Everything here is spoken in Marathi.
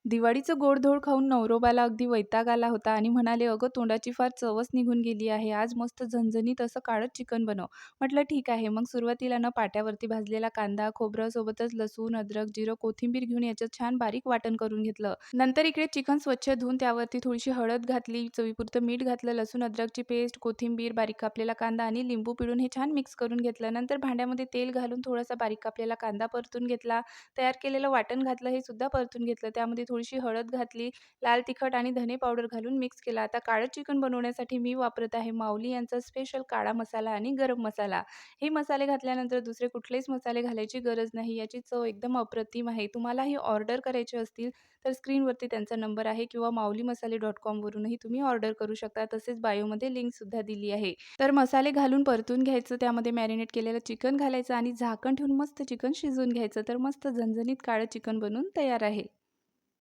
दिवाळीचं गोडधोड खाऊन नवरोबाला अगदी वैताग आला होता आणि म्हणाले, "अगं, तोंडाची फार चवच निघून गेली आहे. आज मस्त झणझणीत असं काळंच चिकन बनव." म्हटलं, "ठीक आहे." मग सुरुवातीला ना पाट्यावरती भाजलेला कांदा, खोबरं, सोबतच लसूण, अद्रक, जिरं, कोथिंबीर घेऊन याचं छान बारीक वाटण करून घेतलं. नंतर इकडे चिकन स्वच्छ धुवून त्यावरती थोडीशी हळद घातली, चवीपुरतं मीठ घातलं, लसूण, अद्रकची पेस्ट, कोथिंबीर, बारीक कापलेला कांदा आणि लिंबू पिळून हे छान मिक्स करून घेतलं. नंतर भांड्यामध्ये तेल घालून थोडासा बारीक कापलेला कांदा परतून घेतला. तयार केलेलं वाटण घातलं, हे सुद्धा परतून घेतलं. त्यामध्ये थोडीशी हळद घातली, लाल तिखट आणि धने पावडर घालून मिक्स केला. आता काळं चिकन बनवण्यासाठी मी वापरत आहे माऊली यांचा स्पेशल काळा मसाला आणि गरम मसाला. हे मसाले घातल्यानंतर दुसरे कुठलेच मसाले घालायची गरज नाही. याची चव एकदम अप्रतिम आहे. तुम्हालाही ऑर्डर करायचे असतील तर स्क्रीनवरती त्यांचा नंबर आहे किंवा माऊलीमसाले.com वरूनही तुम्ही ऑर्डर करू शकता. तसेच बायोमध्ये लिंकसुद्धा दिली आहे. तर मसाले घालून परतून घ्यायचं, त्यामध्ये मॅरिनेट केलेलं चिकन घालायचं आणि झाकण ठेवून मस्त चिकन शिजवून घ्यायचं. तर मस्त झणझणीत काळं चिकन बनून तयार आहे.